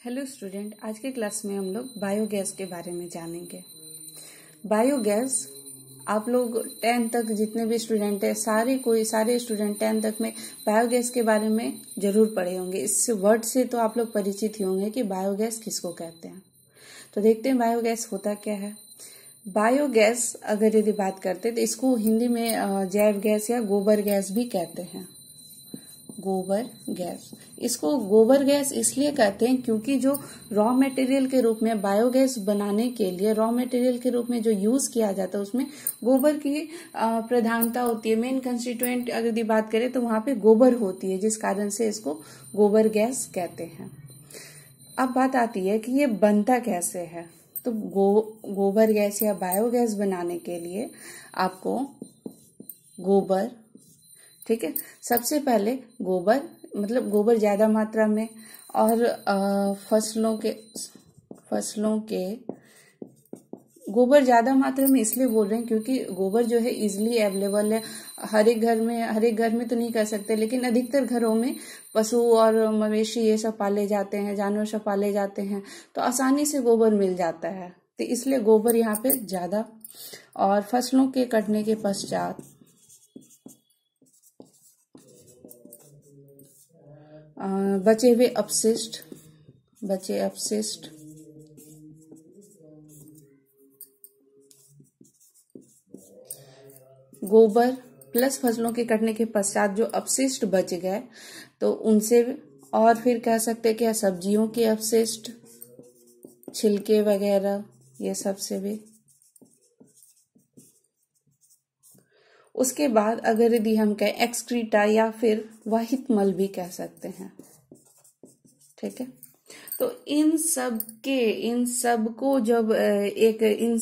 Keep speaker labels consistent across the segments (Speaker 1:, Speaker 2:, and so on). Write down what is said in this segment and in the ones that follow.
Speaker 1: Hello student, आज के class में हम लोग बायोगैस के बारे में जानेंगे। बायोगैस आप लोग 10 तक जितने भी स्टूडेंट हैं सारे स्टूडेंट 10 तक में बायोगैस के बारे में जरूर पढ़े होंगे। इस वर्ड से तो आप लोग परिचित ही होंगे कि बायोगैस किसको कहते हैं। तो देखते हैं बायोगैस होता क्या है। बायोगैस अगर यदि बात करते तो इसको हिंदी में जैव गैस या गोबर गैस भी कहते हैं। गोबर गैस, इसको गोबर गैस इसलिए कहते हैं क्योंकि जो रॉ मटेरियल के रूप में बायोगैस बनाने के लिए रॉ मटेरियल के रूप में जो यूज किया जाता है उसमें गोबर की प्रधानता होती है। मेन कंस्टिट्यूएंट अगर यदि बात करें तो वहां पे गोबर होती है, जिस कारण से इसको गोबर गैस कहते हैं। अब बात आती है कि ये बनता कैसे है। तो गोबर गैस या बायोगैस बनाने के लिए आपको गोबर, ठीक है, सबसे पहले गोबर मतलब गोबर ज्यादा मात्रा में और फसलों के गोबर ज्यादा मात्रा में इसलिए बोल रहे हैं क्योंकि गोबर जो है इजिली अवेलेबल है। हर एक घर में तो नहीं कर सकते, लेकिन अधिकतर घरों में पशु और मवेशी ये सब पाले जाते हैं, जानवर सब पाले जाते हैं, तो आसानी से गोबर मिल जाता है। तो इसलिए गोबर यहाँ पे ज्यादा। और फसलों के कटने के पश्चात बचे अपशिष्ट गोबर प्लस फसलों के कटने के पश्चात जो अपशिष्ट बच गए तो उनसे, और फिर कह सकते हैं क्या, सब्जियों के अपशिष्ट, छिलके वगैरह, ये सब से भी। उसके बाद अगर यदि हम कहें एक्सक्रीटा या फिर वाहित मल भी कह सकते हैं, ठीक है। तो इन सबको मतलब इन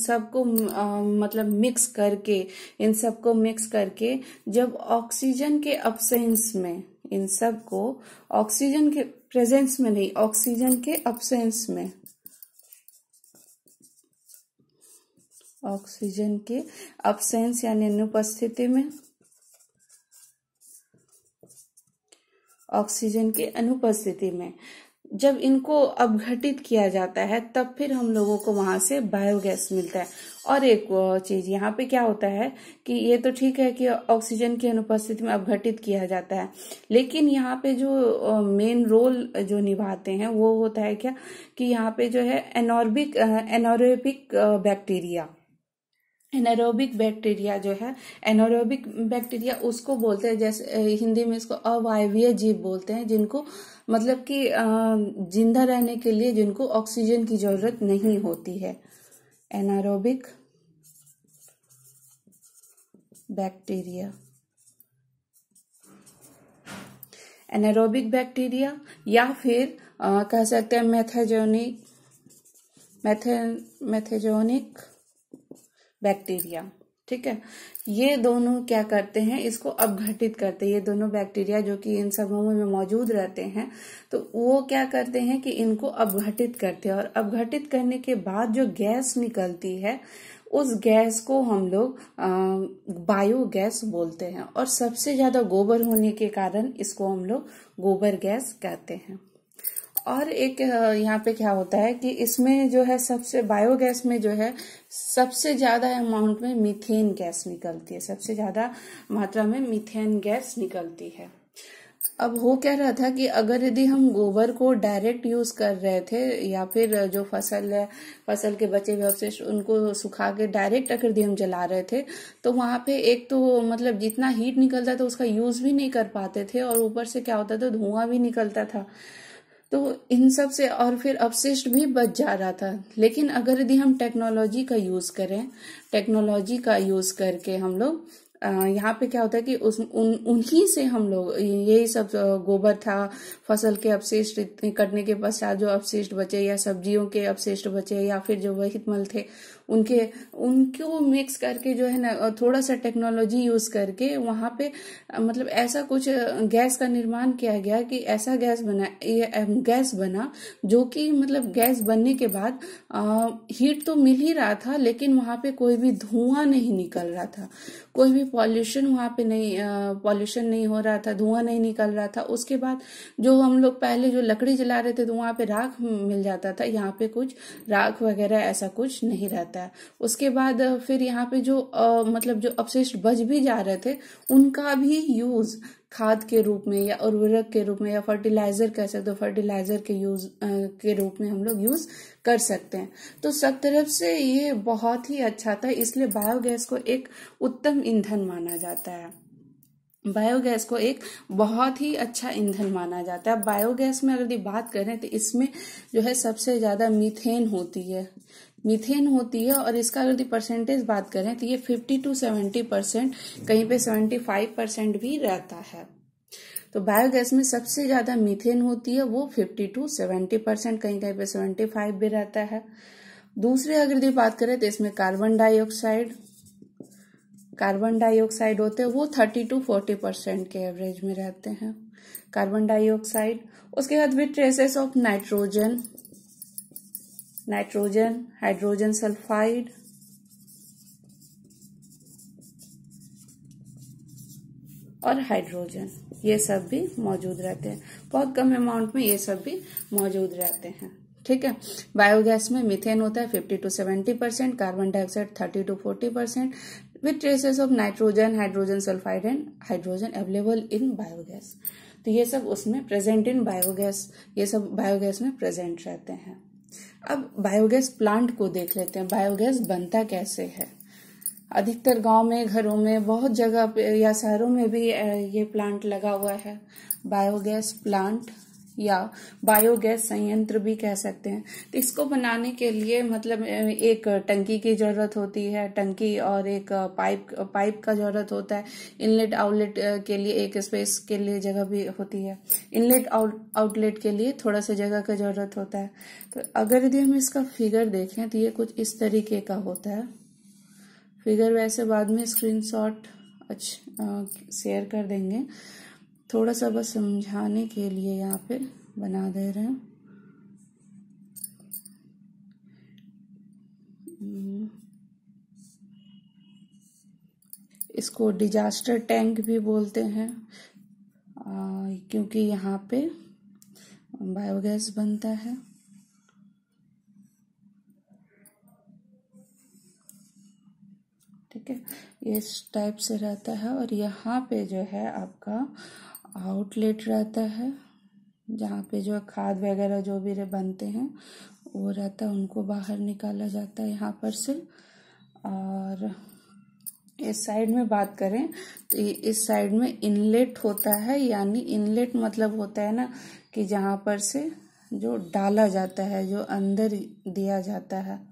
Speaker 1: सबको मिक्स करके जब ऑक्सीजन के अब्सेंस में, इन सबको ऑक्सीजन के प्रेजेंस में नहीं, ऑक्सीजन के अब्सेंस में, ऑक्सीजन के अब्सेंस यानी अनुपस्थिति में, ऑक्सीजन के अनुपस्थिति में जब इनको अपघटित किया जाता है तब फिर हम लोगों को वहां से बायोगैस मिलता है। और एक चीज यहाँ पे क्या होता है कि ये तो ठीक है कि ऑक्सीजन की अनुपस्थिति में अपघटित किया जाता है, लेकिन यहाँ पे जो मेन रोल जो निभाते हैं वो होता है क्या कि यहाँ पे जो है एनारोबिक बैक्टीरिया उसको बोलते हैं, जैसे हिंदी में इसको अवायवीय जीव बोलते हैं, जिनको मतलब कि जिंदा रहने के लिए जिनको ऑक्सीजन की जरूरत नहीं होती है। एनारोबिक बैक्टीरिया या फिर कह सकते हैं मैथेजोनिक बैक्टीरिया, ठीक है। ये दोनों क्या करते हैं, इसको अपघटित करते हैं। ये दोनों बैक्टीरिया जो कि इन समूहों में मौजूद रहते हैं, तो वो क्या करते हैं कि इनको अपघटित करते हैं, और अपघटित करने के बाद जो गैस निकलती है उस गैस को हम लोग बायोगैस बोलते हैं। और सबसे ज्यादा गोबर होने के कारण इसको हम लोग गोबर गैस कहते हैं। और एक यहाँ पे क्या होता है कि इसमें जो है सबसे बायोगैस में जो है सबसे ज्यादा अमाउंट में मीथेन गैस निकलती है, सबसे ज्यादा मात्रा में मीथेन गैस निकलती है। अब हो क्या रहा था कि अगर यदि हम गोबर को डायरेक्ट यूज कर रहे थे या फिर जो फसल के बचे हुए अवशेष उनको सुखा के डायरेक्ट अगर यदि हम जला रहे थे तो वहां पे एक तो मतलब जितना हीट निकलता था उसका यूज भी नहीं कर पाते थे, और ऊपर से क्या होता था, धुआं भी निकलता था। तो इन सब से और फिर अपशिष्ट भी बच जा रहा था। लेकिन अगर यदि हम टेक्नोलॉजी का यूज करके हम लोग यहाँ पे क्या होता है कि उन्हीं से हम लोग यही सब गोबर था, फसल के अपशिष्ट कटने के पश्चात जो अपशिष्ट बचे या सब्जियों के अपशिष्ट बचे या फिर जो वहित मल थे उनको मिक्स करके जो है ना थोड़ा सा टेक्नोलॉजी यूज करके वहां पे मतलब ऐसा कुछ गैस का निर्माण किया गया कि ऐसा गैस बना जो कि मतलब गैस बनने के बाद हीट तो मिल ही रहा था, लेकिन वहां पे कोई भी धुआं नहीं निकल रहा था, कोई भी पॉल्यूशन वहाँ पे नहीं, पॉल्यूशन नहीं हो रहा था, धुआं नहीं निकल रहा था। उसके बाद जो हम लोग पहले जो लकड़ी जला रहे थे तो वहाँ पे राख मिल जाता था, यहाँ पे कुछ राख वगैरह ऐसा कुछ नहीं रहता है। उसके बाद फिर यहाँ पे जो मतलब जो अपशिष्ट बच भी जा रहे थे उनका भी यूज खाद के रूप में या उर्वरक के रूप में या फर्टिलाइजर कह सकते हो, फर्टिलाइजर के यूज के रूप में हम लोग यूज कर सकते हैं। तो सब तरफ से ये बहुत ही अच्छा था, इसलिए बायोगैस को एक उत्तम ईंधन माना जाता है। बायोगैस को एक बहुत ही अच्छा ईंधन माना जाता है। बायोगैस में अगर बात करें तो इसमें जो है सबसे ज्यादा मीथेन होती है और इसका अगर परसेंटेज बात करें तो ये 50 to 70%, कहीं पे 75% भी रहता है। तो बायोगैस में सबसे ज्यादा मीथेन होती है, वो 50 to 70%, कहीं कहीं पे 75 भी रहता है। दूसरे अगर बात करें तो इसमें कार्बन डाइऑक्साइड होते हैं, वो 30 to 40% के एवरेज में रहते हैं, कार्बन डाइऑक्साइड। उसके बाद with traces of nitrogen, hydrogen sulphide और हाइड्रोजन, ये सब भी मौजूद रहते हैं। बहुत कम अमाउंट में ये सब भी मौजूद रहते हैं। ठीक है, बायोगैस में मीथेन होता है 50 to 70%, carbon dioxide 30 to 40%, with traces of nitrogen, hydrogen sulphide and hydrogen available in biogas. तो ये सब उसमें प्रेजेंट इन बायोगैस, ये सब बायोगैस में प्रेजेंट रहते हैं। अब बायोगैस प्लांट को देख लेते हैं, बायोगैस बनता कैसे है। अधिकतर गांव में, घरों में, बहुत जगह पे या शहरों में भी ये प्लांट लगा हुआ है, बायोगैस प्लांट या बायोगैस संयंत्र भी कह सकते हैं। तो इसको बनाने के लिए मतलब एक टंकी की जरूरत होती है, टंकी और एक पाइप का जरूरत होता है। इनलेट आउटलेट के लिए एक स्पेस के लिए जगह भी होती है, इनलेट आउटलेट के लिए थोड़ा सा जगह का जरूरत होता है। तो अगर यदि हम इसका फिगर देखें तो ये कुछ इस तरीके का होता है। फिगर वैसे बाद में स्क्रीनशॉट शेयर कर देंगे, थोड़ा सा बस समझाने के लिए यहाँ पे बना दे रहे हैं। इसको डिजास्टर टैंक भी बोलते हैं, क्योंकि यहाँ पे बायोगैस बनता है। ठीक है, ये इस टाइप से रहता है और यहाँ पे जो है आपका आउटलेट रहता है, जहाँ पे जो खाद वगैरह जो भी बनते हैं वो रहता है, उनको बाहर निकाला जाता है यहाँ पर से। और इस साइड में बात करें तो इस साइड में इनलेट होता है, यानी इनलेट मतलब होता है ना कि जहाँ पर से जो डाला जाता है, जो अंदर दिया जाता है।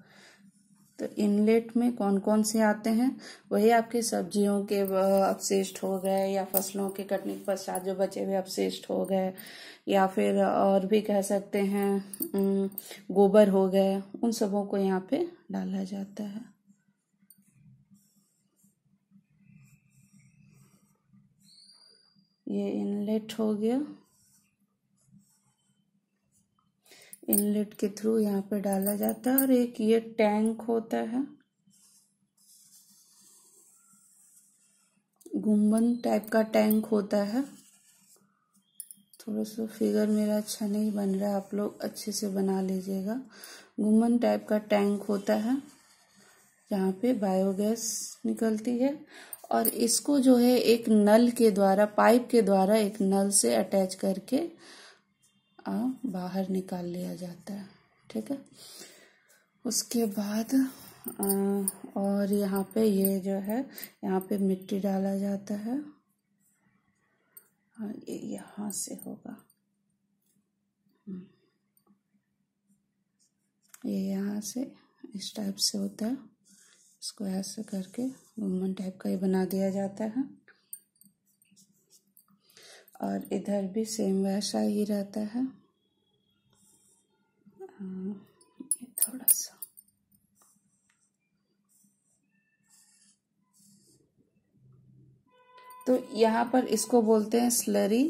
Speaker 1: तो इनलेट में कौन कौन से आते हैं, वही आपके सब्जियों के अपशिष्ट हो गए या फसलों के कटने के पश्चात जो बचे हुए अपशिष्ट हो गए, या फिर और भी कह सकते हैं गोबर हो गए, उन सबों को यहाँ पे डाला जाता है। ये इनलेट हो गया, इनलेट के थ्रू यहाँ पे डाला जाता है। और एक ये टैंक होता है, गुम्बद टाइप का टैंक होता है। थोड़ा सा फिगर मेरा अच्छा नहीं बन रहा है, आप लोग अच्छे से बना लीजिएगा। गुम्बद टाइप का टैंक होता है जहाँ पे बायोगैस निकलती है, और इसको जो है एक नल के द्वारा, पाइप के द्वारा एक नल से अटैच करके बाहर निकाल लिया जाता है। ठीक है, उसके बाद और यहाँ पे ये जो है, यहाँ पे मिट्टी डाला जाता है। हाँ, ये यहाँ से होगा, ये यहाँ से इस टाइप से होता है, इसको ऐसे करके गुम्बद टाइप का ये बना दिया जाता है। और इधर भी सेम वैसा ही रहता है। ये थोड़ा सा तो यहाँ पर इसको बोलते हैं स्लरी,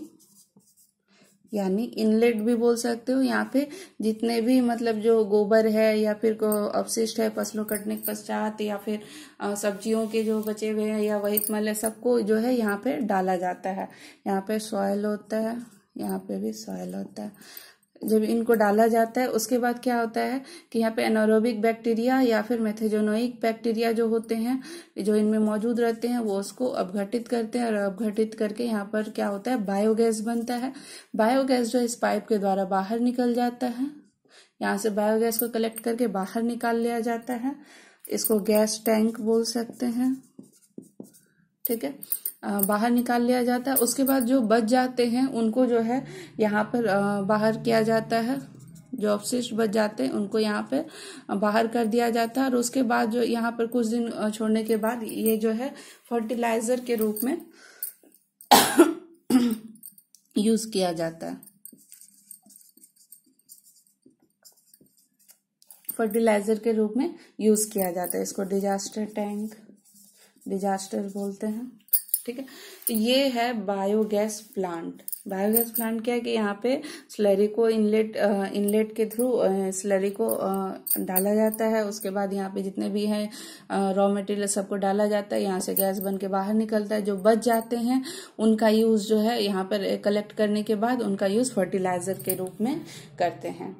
Speaker 1: यानी इनलेट भी बोल सकते हो। यहाँ पे जितने भी मतलब जो गोबर है या फिर अपशिष्ट है फसलों कटने के पश्चात, या फिर सब्जियों के जो बचे हुए हैं या वही मल है, सबको जो है यहाँ पे डाला जाता है। यहाँ पे सॉइल होता है, यहाँ पे भी सॉइल होता है। जब इनको डाला जाता है उसके बाद क्या होता है कि यहाँ पे एनारोबिक बैक्टीरिया या फिर मेथेजोनोइक बैक्टीरिया जो होते हैं, जो इनमें मौजूद रहते हैं, वो उसको अपघटित करते हैं, और अपघटित करके यहाँ पर क्या होता है, बायोगैस बनता है। बायोगैस जो इस पाइप के द्वारा बाहर निकल जाता है। यहाँ से बायोगैस को कलेक्ट करके बाहर निकाल लिया जाता है। इसको गैस टैंक बोल सकते हैं, ठीक है। बाहर निकाल लिया जाता है। उसके बाद जो बच जाते हैं उनको जो है यहाँ पर बाहर किया जाता है। जो अपशिष्ट बच जाते हैं उनको यहाँ पे बाहर कर दिया जाता है, और उसके बाद जो यहाँ पर कुछ दिन छोड़ने के बाद ये जो है फर्टिलाइजर के रूप में यूज किया जाता है। फर्टिलाइजर के रूप में यूज किया जाता है। इसको डिजास्टर टैंक, डिजास्टर बोलते हैं, ठीक है। तो ये है बायोगैस प्लांट। बायोगैस प्लांट क्या है कि यहाँ पे स्लरी को इनलेट के थ्रू स्लरी को डाला जाता है। उसके बाद यहाँ पे जितने भी हैं रॉ मटेरियल सबको डाला जाता है। यहाँ से गैस बन के बाहर निकलता है। जो बच जाते हैं उनका यूज जो है यहाँ पर कलेक्ट करने के बाद उनका यूज फर्टिलाइजर के रूप में करते हैं।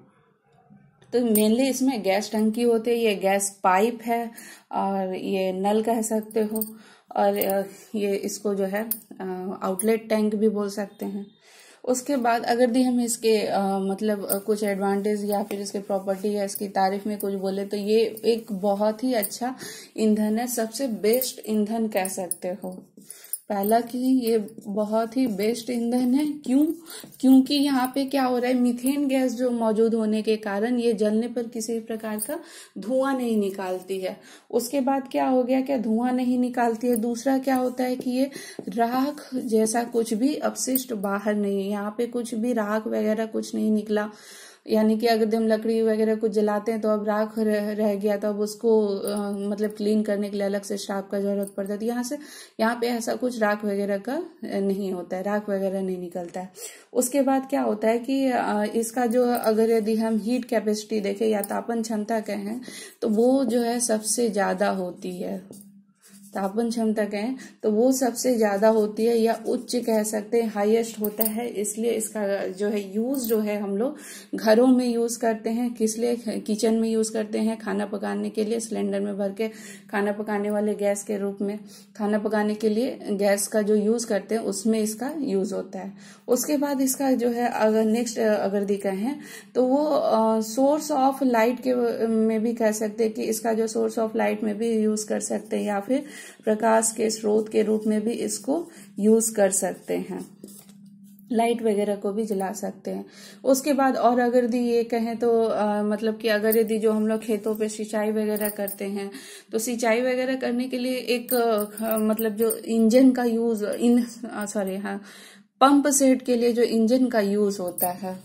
Speaker 1: तो मेनली इसमें गैस टंकी होती है, ये गैस पाइप है, और ये नल कह सकते हो, और ये इसको जो है आउटलेट टैंक भी बोल सकते हैं। उसके बाद अगर दी हम इसके मतलब कुछ एडवांटेज या फिर इसके प्रॉपर्टी या इसकी तारीफ में कुछ बोले तो ये एक बहुत ही अच्छा ईंधन है, सबसे बेस्ट ईंधन कह सकते हो। पहला कि ये बहुत ही बेस्ट ईंधन है। क्योंकि यहाँ पे क्या हो रहा है, मीथेन गैस जो मौजूद होने के कारण ये जलने पर किसी प्रकार का धुआं नहीं निकालती है। उसके बाद क्या हो गया, क्या धुआं नहीं निकालती है। दूसरा क्या होता है कि ये राख जैसा कुछ भी अपशिष्ट बाहर नहीं है, यहाँ पे कुछ भी राख वगैरह कुछ नहीं निकला। यानी कि अगर हम लकड़ी वगैरह कुछ जलाते हैं तो अब राख रह गया, तो अब उसको मतलब क्लीन करने के लिए अलग से श्राप का जरूरत पड़ता है। तो यहाँ पे ऐसा कुछ राख वगैरह का नहीं होता है, राख वगैरह नहीं निकलता है। उसके बाद क्या होता है कि इसका जो अगर यदि हम हीट कैपेसिटी देखें या तापन क्षमता कहें तो वो जो है सबसे ज्यादा होती है। तापन क्षमता कहें तो वो सबसे ज्यादा होती है, या उच्च कह सकते हैं, हाईएस्ट होता है। इसलिए इसका जो है यूज जो है हम लोग घरों में यूज करते हैं। किस लिए? किचन में यूज करते हैं, खाना पकाने के लिए, सिलेंडर में भर के खाना पकाने वाले गैस के रूप में खाना पकाने के लिए गैस का जो यूज करते हैं उसमें इसका यूज होता है। उसके बाद इसका जो है अगर नेक्स्ट अगर दी कहें तो वो सोर्स ऑफ लाइट के में भी कह सकते हैं कि इसका जो सोर्स ऑफ लाइट में भी यूज कर सकते हैं, या फिर प्रकाश के स्रोत के रूप में भी इसको यूज कर सकते हैं। लाइट वगैरह को भी जला सकते हैं। उसके बाद और अगर दी ये कहें तो मतलब कि अगर यदि जो हम लोग खेतों पे सिंचाई वगैरह करते हैं तो सिंचाई वगैरह करने के लिए एक मतलब जो इंजन का यूज पंप सेट के लिए जो इंजन का यूज होता है,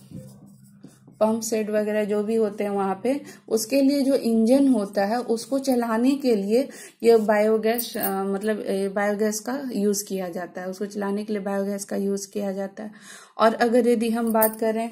Speaker 1: पंप सेट वगैरह जो भी होते हैं वहां पे, उसके लिए जो इंजन होता है उसको चलाने के लिए ये बायोगैस मतलब बायोगैस का यूज किया जाता है। उसको चलाने के लिए बायोगैस का यूज किया जाता है। और अगर यदि हम बात करें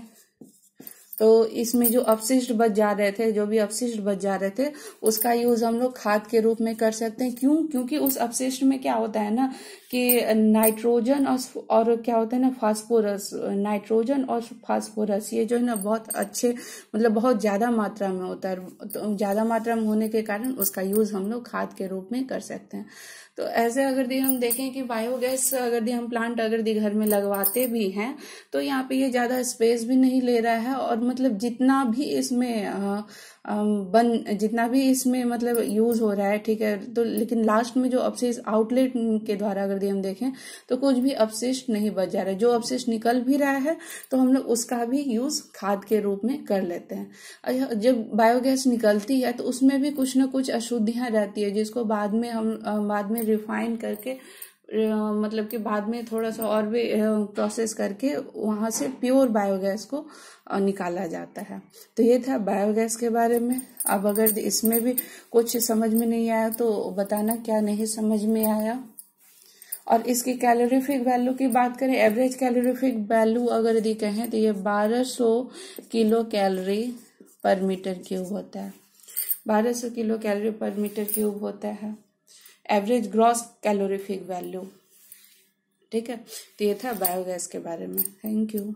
Speaker 1: तो इसमें जो अपशिष्ट बच जा रहे थे, जो भी अपशिष्ट बच जा रहे थे, उसका यूज हम लोग खाद के रूप में कर सकते हैं। क्योंकि उस अपशिष्ट में क्या होता है ना कि नाइट्रोजन और क्या होता है ना फास्फोरस, नाइट्रोजन और फास्फोरस ये जो है ना बहुत अच्छे मतलब बहुत ज्यादा मात्रा में होता है। तो ज्यादा मात्रा में होने के कारण उसका यूज हम लोग खाद के रूप में कर सकते हैं। तो ऐसे अगर दी हम देखें कि बायोगैस अगर दी हम प्लांट अगर दी घर में लगवाते भी हैं तो यहाँ पे ये ज्यादा स्पेस भी नहीं ले रहा है, और मतलब जितना भी इसमें मतलब यूज हो रहा है, ठीक है, तो लेकिन लास्ट में जो अपशिष्ट आउटलेट के द्वारा अगर दी हम देखें तो कुछ भी अपशिष्ट नहीं बच जा रहा है। जो अपशिष्ट निकल भी रहा है तो हम लोग उसका भी यूज खाद के रूप में कर लेते हैं। जब बायोगैस निकलती है तो उसमें भी कुछ ना कुछ अशुद्धियां रहती है, जिसको बाद में रिफाइन करके मतलब कि बाद में थोड़ा सा और भी प्रोसेस करके वहां से प्योर बायोगैस को निकाला जाता है। तो ये था बायोगैस के बारे में। अब अगर इसमें भी कुछ समझ में नहीं आया तो बताना क्या नहीं समझ में आया। और इसकी कैलोरीफिक वैल्यू की बात करें, एवरेज कैलोरीफिक वैल्यू अगर यदि कहें तो ये 1200 किलो कैलोरी पर मीटर क्यूब होता है। 1200 किलो कैलोरी पर मीटर क्यूब होता है एवरेज ग्रॉस कैलोरीफिक वैल्यू। ठीक है, तो ये था बायोगैस के बारे में। Thank you.